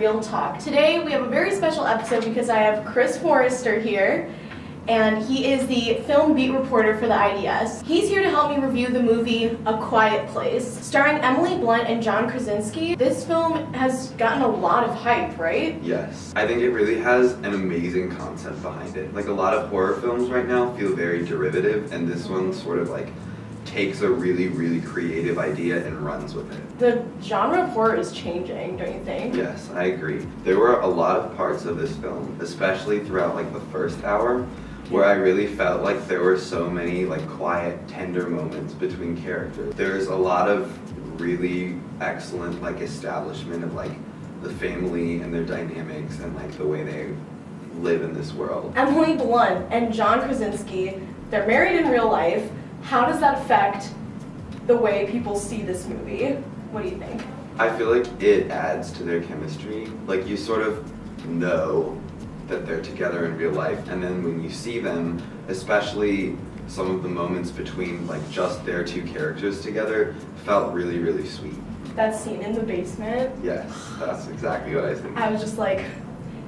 Real Talk. Today we have a very special episode because I have Chris Forrester here, and he is the film beat reporter for the IDS. He's here to help me review the movie A Quiet Place. Starring Emily Blunt and John Krasinski, this film has gotten a lot of hype, right? Yes. I think it really has an amazing concept behind it. Like, a lot of horror films right now feel very derivative, and this one sort of like takes a really, really creative idea and runs with it. The genre of horror is changing, don't you think? Yes, I agree. There were a lot of parts of this film, especially throughout like the first hour, where I really felt like there were so many like quiet, tender moments between characters. There's a lot of really excellent like establishment of like the family and their dynamics and like the way they live in this world. Emily Blunt and John Krasinski, they're married in real life. How does that affect the way people see this movie? What do you think? I feel like it adds to their chemistry. Like, you sort of know that they're together in real life, and then when you see them, especially some of the moments between like just their two characters together, felt really, really sweet. That scene in the basement? Yes, that's exactly what I think. I was just like,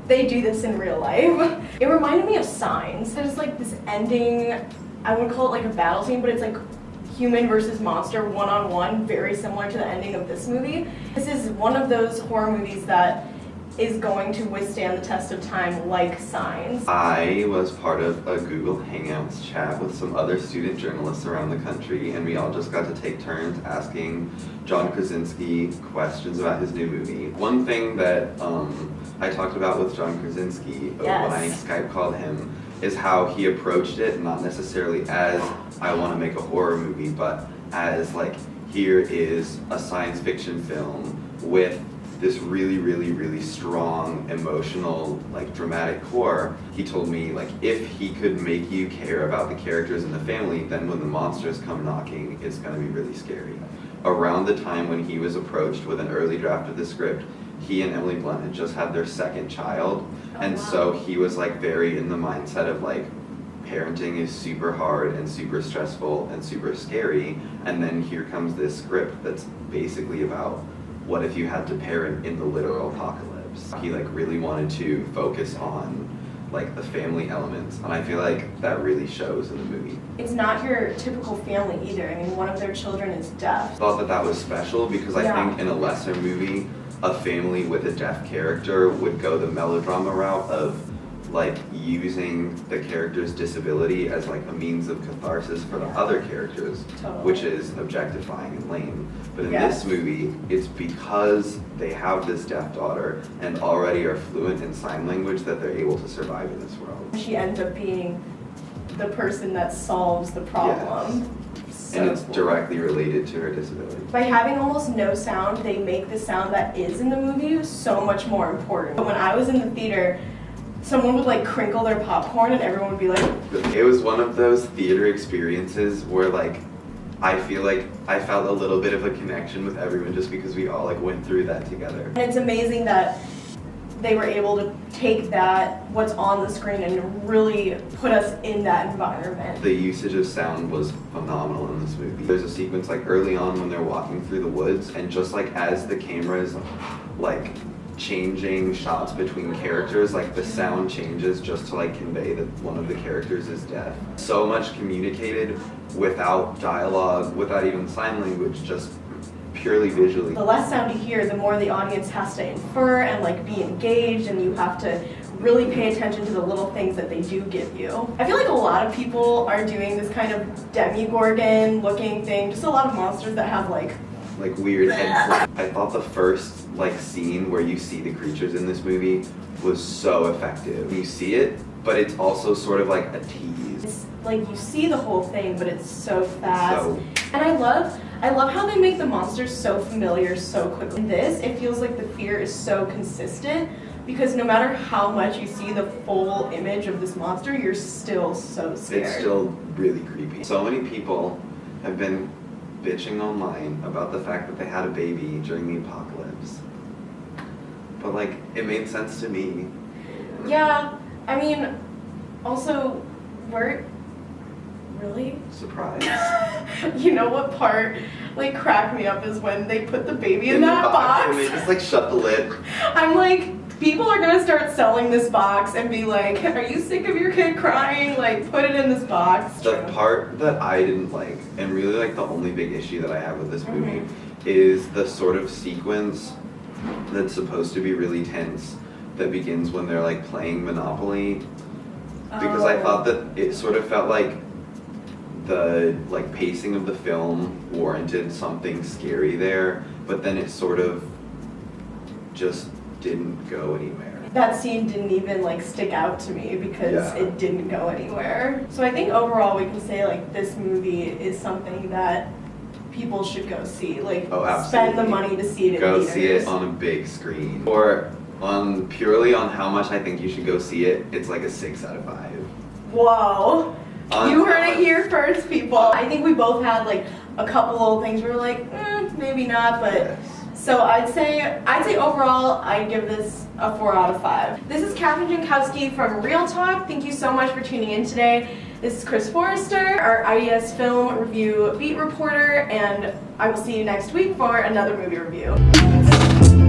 they do this in real life. It reminded me of Signs. There's like this ending, I wouldn't call it like a battle scene, but it's like human versus monster one-on-one, very similar to the ending of this movie. This is one of those horror movies that is going to withstand the test of time like Signs. I was part of a Google Hangouts chat with some other student journalists around the country, and we all just got to take turns asking John Krasinski questions about his new movie. One thing that I talked about with John Krasinski when I Skype called him is how he approached it, not necessarily as I want to make a horror movie, but as like, here is a science fiction film with this really, really, really strong, emotional, like dramatic core. He told me like, if he could make you care about the characters and the family, then when the monsters come knocking, it's gonna be really scary. Around the time when he was approached with an early draft of the script, he and Emily Blunt had just had their second child, so he was like very in the mindset of like, parenting is super hard and super stressful and super scary, and then here comes this script that's basically about what if you had to parent in the literal apocalypse. He like really wanted to focus on like the family elements, and I feel like that really shows in the movie. It's not your typical family either. I mean, one of their children is deaf. I thought that was special because I think in a lesser movie, a family with a deaf character would go the melodrama route of like using the character's disability as like a means of catharsis for the other characters, which is objectifying and lame. But in this movie, it's because they have this deaf daughter and already are fluent in sign language that they're able to survive in this world. She ends up being the person that solves the problem. Yes. And it's directly related to her disability. By having almost no sound, they make the sound that is in the movie so much more important. But when I was in the theater, someone would like crinkle their popcorn and everyone would be like... It was one of those theater experiences where like, I feel like I felt a little bit of a connection with everyone just because we all like went through that together. And it's amazing that they were able to take that, what's on the screen, and really put us in that environment. The usage of sound was phenomenal in this movie. There's a sequence like early on when they're walking through the woods, and just like as the camera is like changing shots between characters, like the sound changes just to like convey that one of the characters is deaf. So much communicated without dialogue, without even sign language, just purely visually. The less sound you hear, the more the audience has to infer and like be engaged, and you have to really pay attention to the little things that they do give you. I feel like a lot of people are doing this kind of Demogorgon looking thing, just a lot of monsters that have like weird head. I thought the first like scene where you see the creatures in this movie was so effective. You see it, but it's also sort of like a tease. It's like you see the whole thing, but it's so fast. And I love how they make the monsters so familiar so quickly. In this, it feels like the fear is so consistent because no matter how much you see the full image of this monster, you're still so scared. It's still really creepy. So many people have been bitching online about the fact that they had a baby during the apocalypse. But like, it made sense to me. Yeah, I mean, also, Really? Surprise. You know what part like cracked me up is when they put the baby in the that box. And they just like shut the lid. I'm like, people are gonna start selling this box and be like, are you sick of your kid crying? Like, put it in this box. The part that I didn't like, and really like the only big issue that I have with this movie, is the sort of sequence that's supposed to be really tense that begins when they're like playing Monopoly. Because I thought that it sort of felt like the like pacing of the film warranted something scary there, but then it sort of just didn't go anywhere. That scene didn't even like stick out to me because it didn't go anywhere. So I think overall we can say like this movie is something that people should go see. Like spend the money to see it in go theaters. see it on a big screen. Or on purely on how much I think you should go see it, it's like a 6 out of 5. Whoa. You heard it here first, people. Uh, I think we both had like a couple little things we were like, maybe not, but so I'd say overall I'd give this a 4 out of 5. This is Kathryn Jankowski from Real Talk. Thank you so much for tuning in today. This is Chris Forrester, our IES Film Review Beat Reporter, and I will see you next week for another movie review.